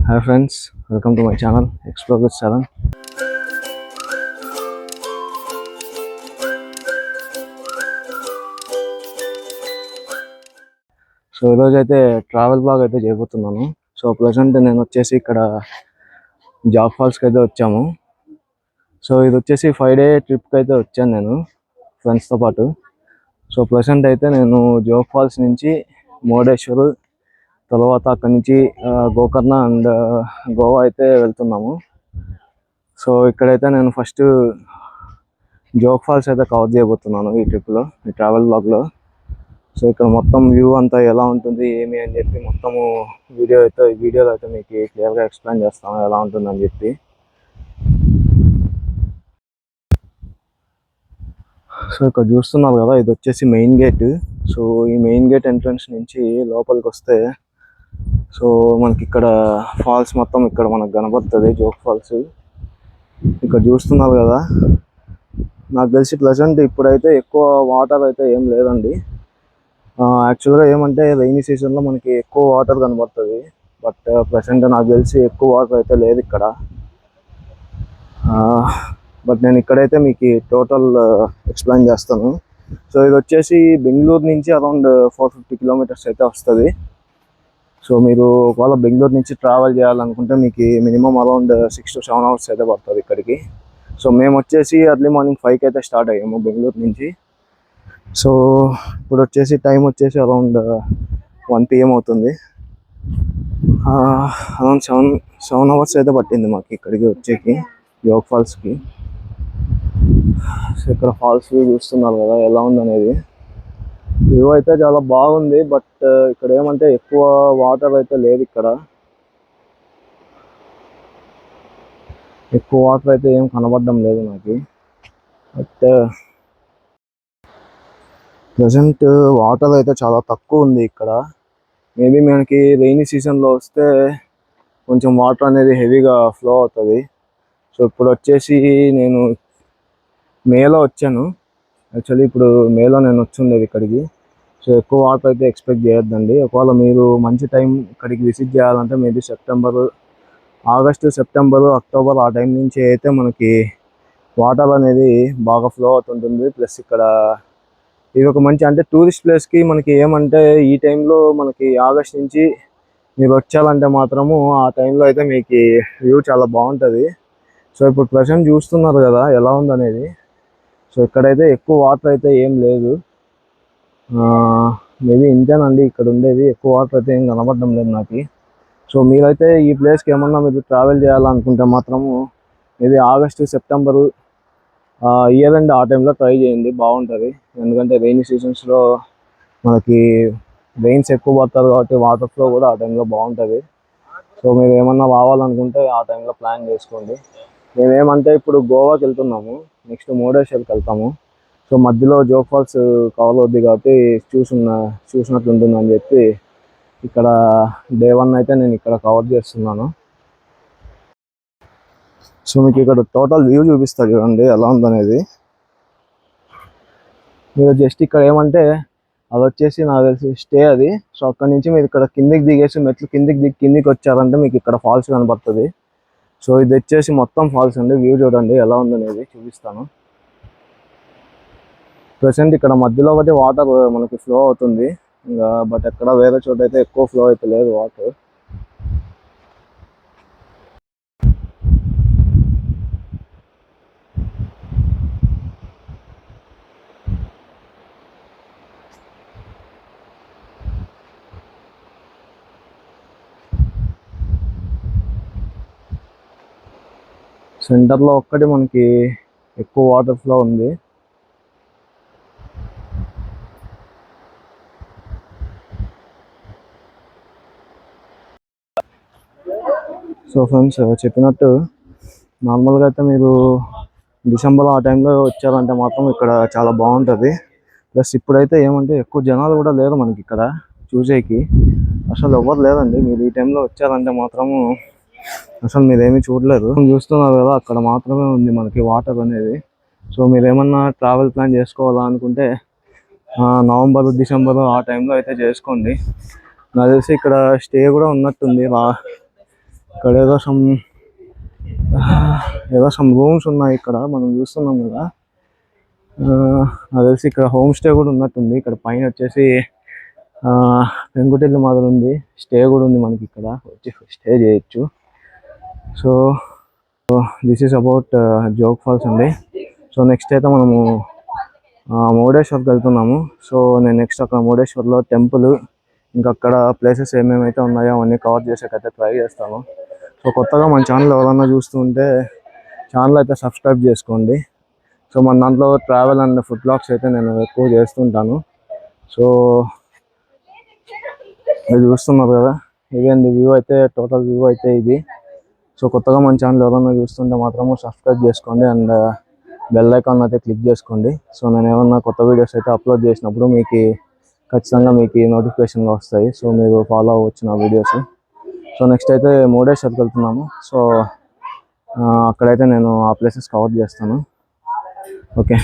Hi friends, welcome to my channel Explore with Saran. So ఈరోజు అయితే travel blog అయితే చేయబోతున్నాను. సో ప్రజెంట్ నేను వచ్చేసి ఇక్కడ జాగ్ ఫాల్స్కి అయితే వచ్చాము. సో ఇది వచ్చేసి 5-day ట్రిప్కి అయితే వచ్చాను నేను ఫ్రెండ్స్తో పాటు. సో ప్రజెంట్ అయితే నేను జోగ్ ఫాల్స్ నుంచి మురుడేశ్వర్, తర్వాత అక్కడి నుంచి గోకర్ణ అండ్ గోవా అయితే వెళ్తున్నాము. సో ఇక్కడైతే నేను ఫస్ట్ జోగ్ ఫాల్స్ అయితే కవర్ చేయబోతున్నాను ఈ ట్రిప్లో, ఈ ట్రావెల్ బ్లాగ్లో. సో ఇక్కడ మొత్తం వ్యూ అంతా ఎలా ఉంటుంది ఏమి అని చెప్పి మొత్తము వీడియోలో అయితే మీకు క్లియర్గా ఎక్స్ప్లెయిన్ చేస్తాను ఎలా ఉంటుందని చెప్పి. సో ఇక్కడ చూస్తున్నారు కదా, ఇది వచ్చేసి మెయిన్ గేట్. సో ఈ మెయిన్ గేట్ ఎంట్రన్స్ నుంచి లోపలికి వస్తే సో మనకి ఇక్కడ ఫాల్స్ మొత్తం ఇక్కడ మనకు కనబడుతుంది, జోగ్ ఫాల్స్. ఇక్కడ చూస్తున్నారు కదా, నాకు తెలిసి ప్రెజెంట్ ఇప్పుడైతే ఎక్కువ వాటర్ అయితే ఏం లేదండి. యాక్చువల్గా ఏమంటే రైనీ సీజన్లో మనకి ఎక్కువ వాటర్ కనబడుతుంది, బట్ ప్రెసెంట్ నాకు తెలిసి ఎక్కువ వాటర్ అయితే లేదు ఇక్కడ. బట్ నేను ఇక్కడైతే మీకు టోటల్ ఎక్స్ప్లెయిన్ చేస్తాను. సో ఇది వచ్చేసి బెంగళూరు నుంచి అరౌండ్ 450 కిలోమీటర్స్ అయితే వస్తుంది. సో మీరు ఒకవేళ బెంగళూరు నుంచి ట్రావెల్ చేయాలనుకుంటే మీకు మినిమం అరౌండ్ 6 to 7 hours అయితే పడుతుంది ఇక్కడికి. సో మేము వచ్చేసి ఎర్లీ మార్నింగ్ 5కి అయితే స్టార్ట్ అయ్యాము బెంగళూరు నుంచి. సో ఇప్పుడు వచ్చేసి టైం వచ్చేసి అరౌండ్ 1 PM అవుతుంది. అరౌండ్ 7 hours అయితే పట్టింది మాకు ఇక్కడికి వచ్చేకి, జోగ్ ఫాల్స్కి. సో ఇక్కడ ఫాల్స్ వ్యూ చూస్తున్నారు కదా ఎలా ఉందనేది. వ్యూ అయితే చాలా బాగుంది, బట్ ఇక్కడ ఏమంటే ఎక్కువ వాటర్ అయితే లేదు ఇక్కడ. ఎక్కువ వాటర్ అయితే ఏం కనబడడం లేదు నాకు. బట్ ప్రజెంట్ వాటర్ అయితే చాలా తక్కువ ఉంది ఇక్కడ. మేబీ మనకి రైనీ సీజన్లో వస్తే కొంచెం వాటర్ అనేది హెవీగా ఫ్లో అవుతుంది. సో ఇప్పుడు వచ్చేసి నేను మేలో వచ్చాను. యాక్చువల్లీ ఇప్పుడు మేలో నేను వచ్చిండేది ఇక్కడికి. సో ఎక్కువ వాటర్ అయితే ఎక్స్పెక్ట్ చేయొద్దండి. ఒకవేళ మీరు మంచి టైం ఇక్కడికి విజిట్ చేయాలంటే మేబీ ఆగస్టు, సెప్టెంబరు, అక్టోబర్ ఆ టైం నుంచి అయితే మనకి వాటర్ అనేది బాగా ఫ్లో అవుతుంటుంది. ప్లస్ ఇక్కడ ఇది ఒక మంచి అంటే టూరిస్ట్ ప్లేస్కి మనకి ఏమంటే ఈ టైంలో మనకి ఆగస్ట్ నుంచి మీరు వచ్చారంటే మాత్రము ఆ టైంలో అయితే మీకు వ్యూ చాలా బాగుంటుంది. సో ఇప్పుడు ప్రజెంట్ చూస్తున్నారు కదా ఎలా ఉందనేది. సో ఇక్కడైతే ఎక్కువ వాటర్ అయితే ఏం లేదు, మేబీ ఇంతేనండి ఇక్కడ ఉండేది. ఎక్కువ వాటర్ అయితే ఏం కనబడడం లేదు నాకు. సో మీరైతే ఈ ప్లేస్కి ఏమన్నా మీరు ట్రావెల్ చేయాలనుకుంటే మాత్రము maybe August, September year end ఆ టైంలో ట్రై చేయండి, బాగుంటుంది. ఎందుకంటే రైనీ సీజన్స్లో మనకి రెయిన్స్ ఎక్కువ పడతారు కాబట్టి వాటర్ ఫ్లో కూడా ఆ టైంలో బాగుంటుంది. సో మీరు ఏమన్నా రావాలనుకుంటే ఆ టైంలో ప్లాన్ చేసుకోండి. మేమేమంటే ఇప్పుడు గోవాకి వెళ్తున్నాము, నెక్స్ట్ మురుడేశ్వర్కి వెళ్తాము. సో మధ్యలో జోగ్ ఫాల్స్ కవర్ అవుద్ది కాబట్టి చూసినట్లు ఉంటుందని చెప్పి ఇక్కడ డే 1 అయితే నేను ఇక్కడ కవర్ చేస్తున్నాను. సో మీకు ఇక్కడ టోటల్ వ్యూ చూపిస్తా చూడండి ఎలా ఉందనేది. మీరు జస్ట్ ఇక్కడ ఏమంటే అది వచ్చేసి నాకు తెలిసి స్టే అది. సో అక్కడ నుంచి మీరు ఇక్కడ కిందికి దిగేసి మెట్లు కిందికి వచ్చారంటే మీకు ఇక్కడ ఫాల్స్ కనబడుతుంది. సో ఇది వచ్చేసి మొత్తం ఫాల్స్ అండి. వ్యూ చూడండి ఎలా ఉందనేది చూపిస్తాను. ప్రెసెంట్ ఇక్కడ మధ్యలో ఒకటి వాటర్ మనకి ఫ్లో అవుతుంది ఇంకా, బట్ ఎక్కడ వేరే చోట అయితే ఎక్కువ ఫ్లో అయితే లేదు వాటర్. సెంటర్లో ఒక్కటి మనకి ఎక్కువ వాటర్ ఫ్లో ఉంది. సో ఫ్రెండ్స్ చెప్పినట్టు నార్మల్గా అయితే మీరు డిసెంబర్ ఆ టైంలో వచ్చారంటే మాత్రం ఇక్కడ చాలా బాగుంటుంది. ప్లస్ ఇప్పుడైతే ఏమంటే ఎక్కువ జనాలు కూడా లేరు మనకి ఇక్కడ చూసేకి, అసలు ఎవరు లేదండి. మీరు ఈ టైంలో వచ్చారంటే మాత్రము అసలు మీరేమీ చూడలేరు. చూస్తున్నారు కదా అక్కడ మాత్రమే ఉంది మనకి వాటర్ అనేది. సో మీరు ఏమన్నా ట్రావెల్ ప్లాన్ చేసుకోవాలా అనుకుంటే నవంబర్, డిసెంబర్ ఆ టైంలో అయితే చేసుకోండి. నాకు తెలిసి ఇక్కడ స్టే కూడా ఉన్నట్టుంది. ఇక్కడ ఏదో సమ్ రూమ్స్ ఉన్నాయి ఇక్కడ మనం చూస్తున్నాం కదా. నాకు తెలిసి ఇక్కడ హోమ్ స్టే కూడా ఉన్నట్టుంది. ఇక్కడ పైన వచ్చేసి పెంకుటిల్లు మాదిరి ఉంది, స్టే కూడా ఉంది మనకి ఇక్కడ వచ్చి స్టే చేయొచ్చు. So this is about Jog Falls అండి. సో నెక్స్ట్ అయితే మనము మురుడేశ్వర్కి వెళ్తున్నాము. సో నేను నెక్స్ట్ అక్కడ మురుడేశ్వర్లో టెంపుల్ ఇంకా అక్కడ ప్లేసెస్ ఏమేమైతే ఉన్నాయో అవన్నీ కవర్ చేసేకైతే ట్రై చేస్తాను. సో కొత్తగా మన ఛానల్ ఎవరన్నా చూస్తుంటే ఛానల్ అయితే సబ్స్క్రైబ్ చేసుకోండి. సో మన దాంట్లో ట్రావెల్ అండ్ ఫుడ్ బ్లాగ్స్ అయితే నేను ఎక్కువ చేస్తుంటాను. సో ఇది చూస్తున్నారు కదా, ఇది అండి వ్యూ అయితే, టోటల్ వ్యూ అయితే ఇది. సో కొత్తగా మన ఛానల్ ఎవరన్నా చూస్తుంటే మాత్రము సబ్స్క్రైబ్ చేసుకోండి అండ్ బెల్ ఐకాన్ అయితే క్లిక్ చేసుకోండి. సో నేను ఏమన్నా కొత్త వీడియోస్ అయితే అప్లోడ్ చేసినప్పుడు మీకు ఖచ్చితంగా మీకు నోటిఫికేషన్గా వస్తాయి. సో మీరు ఫాలో అవ్వచ్చు నా వీడియోస్. సో నెక్స్ట్ అయితే మురుడేశ్వర్కి వెళ్తున్నాము. సో అక్కడైతే నేను ఆ ప్లేసెస్ కవర్ చేస్తాను. ఓకే.